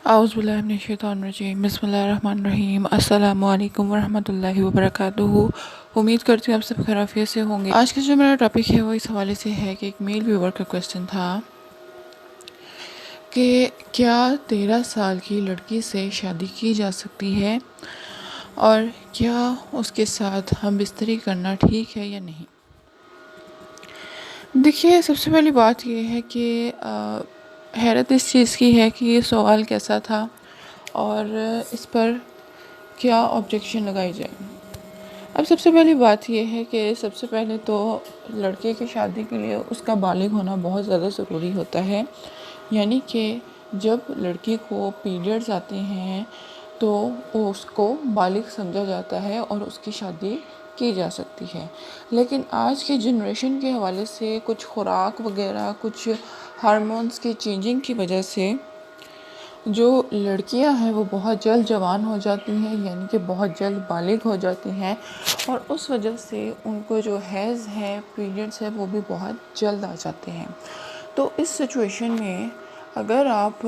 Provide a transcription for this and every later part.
اعوذ باللہ من الشیطان الرجیم بسم اللہ الرحمن الرحیم السلام علیکم ورحمۃ اللہ وبرکاتہ۔ امید کرتی ہوں آپ سب خیریت سے ہوں گے۔ آج کا جو میرا ٹاپک ہے وہ اس حوالے سے ہے کہ ایک میل ویور کا کویسچن تھا کہ کیا 13 سال کی لڑکی سے شادی کی جا سکتی ہے اور کیا اس کے ساتھ ہم بستری کرنا ٹھیک ہے یا نہیں۔ دیکھیے، سب سے پہلی بات یہ ہے کہ حیرت اس چیز کی ہے کہ یہ سوال کیسا تھا اور اس پر کیا آبجیکشن لگائی جائے۔ اب سب سے پہلی بات یہ ہے کہ سب سے پہلے تو لڑکے کی شادی کے لیے اس کا بالغ ہونا بہت زیادہ ضروری ہوتا ہے، یعنی کہ جب لڑکی کو پیریڈز آتے ہیں تو اس کو بالغ سمجھا جاتا ہے اور اس کی شادی کی جا سکتی ہے۔ لیکن آج کی جنریشن کے حوالے سے کچھ خوراک وغیرہ، کچھ ہارمونز کی چینجنگ کی وجہ سے جو لڑکیاں ہیں وہ بہت جلد جوان ہو جاتی ہیں، یعنی کہ بہت جلد بالغ ہو جاتی ہیں، اور اس وجہ سے ان کو جو حیض ہے، پیریڈز ہے، وہ بھی بہت جلد آ جاتے ہیں۔ تو اس سچویشن میں اگر آپ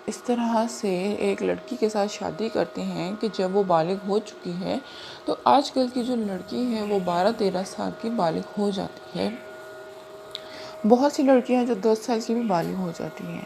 اس طرح سے ایک لڑکی کے ساتھ شادی کرتے ہیں کہ جب وہ بالغ ہو چکی ہے، تو آج کل کی جو لڑکی ہے وہ 12-13 سال کی بالغ ہو جاتی ہے۔ بہت سی لڑکیاں جو 10 سال کی بھی بالغ ہو جاتی ہیں،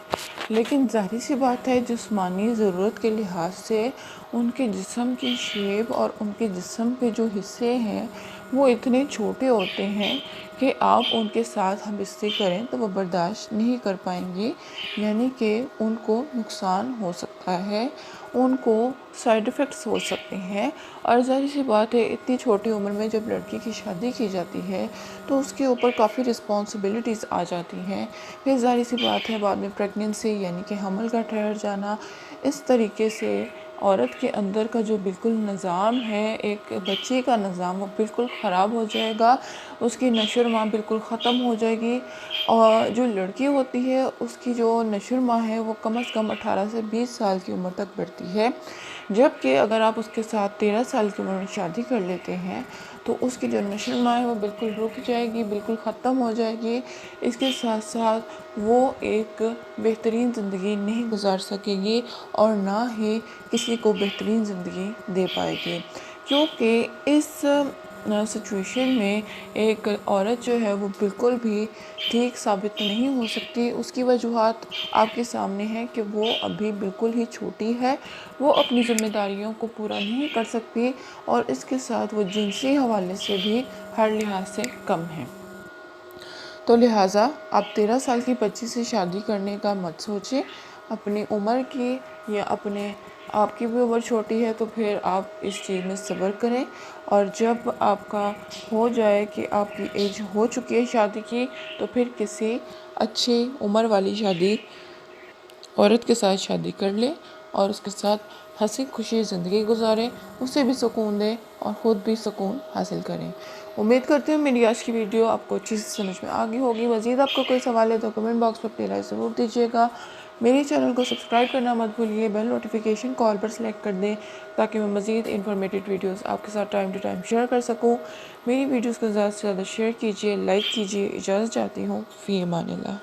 لیکن ظاہر سی بات ہے جسمانی ضرورت کے لحاظ سے ان کے جسم کی شیپ اور ان کے جسم کے جو حصے ہیں وہ اتنے چھوٹے ہوتے ہیں کہ آپ ان کے ساتھ ہم بستری کریں تو وہ برداشت نہیں کر پائیں گی، یعنی کہ ان کو نقصان ہو سکتا ہے، ان کو سائیڈ ایفیکٹس ہو سکتے ہیں۔ اور ظاہر سی بات ہے اتنی چھوٹی عمر میں جب لڑکی کی شادی کی جاتی ہے تو اس کے اوپر کافی رسپانسبلٹیز آ جاتی ہیں۔ پھر ظاہر سی بات ہے بعد میں پریگننسی یعنی کہ حمل کا ٹھہر جانا، اس طریقے سے عورت کے اندر کا جو بالکل نظام ہے، ایک بچے کا نظام، وہ بالکل خراب ہو جائے گا، اس کی نشو و نما بالکل ختم ہو جائے گی، اور جو لڑکی ہوتی ہے اس کی جو نشو و نما ہے وہ کم از کم 18 سے 20 سال کی عمر تک بڑھتی ہے، جبکہ اگر آپ اس کے ساتھ 13 سال کی عمر میں شادی کر لیتے ہیں تو اس کی جو نشو و نما ہے وہ بالکل رک جائے گی، بالکل ختم ہو جائے گی۔ اس کے ساتھ ساتھ وہ ایک بہترین زندگی نہیں گزار سکے گی اور نہ ہی کسی کو بہترین زندگی دے پائے گی، کیونکہ اس سچویشن میں ایک عورت جو ہے وہ بالکل بھی ٹھیک ثابت نہیں ہو سکتی۔ اس کی وجوہات آپ کے سامنے ہیں کہ وہ ابھی بالکل ہی چھوٹی ہے، وہ اپنی ذمہ داریوں کو پورا نہیں کر سکتی، اور اس کے ساتھ وہ جنسی حوالے سے بھی ہر لحاظ سے کم ہے۔ تو لہٰذا آپ 13 سال کی بچی سے شادی کرنے کا مت سوچیں اپنی عمر کی، یا آپ کی بھی عمر چھوٹی ہے تو پھر آپ اس چیز میں صبر کریں، اور جب آپ کا ہو جائے کہ آپ کی ایج ہو چکی ہے شادی کی تو پھر کسی اچھی عمر والی عورت کے ساتھ شادی کر لیں اور اس کے ساتھ ہنسی خوشی زندگی گزاریں، اسے بھی سکون دیں اور خود بھی سکون حاصل کریں۔ امید کرتی ہوں میری آج کی ویڈیو آپ کو اچھی سے سمجھ میں آ گئی ہوگی۔ مزید آپ کو کوئی سوال ہے تو کمنٹ باکس میں اپنی رائے ضرور دیجیے گا۔ میری چینل کو سبسکرائب کرنا مت بھولیے، بیل نوٹیفیکیشن کال پر سلیکٹ کر دیں تاکہ میں مزید انفارمیٹیو ویڈیوز آپ کے ساتھ ٹائم ٹو ٹائم شیئر کر سکوں۔ میری ویڈیوز کو زیادہ سے زیادہ شیئر کیجیے، لائک کیجیے۔ اجازت چاہتی ہوں، فی امان اللہ۔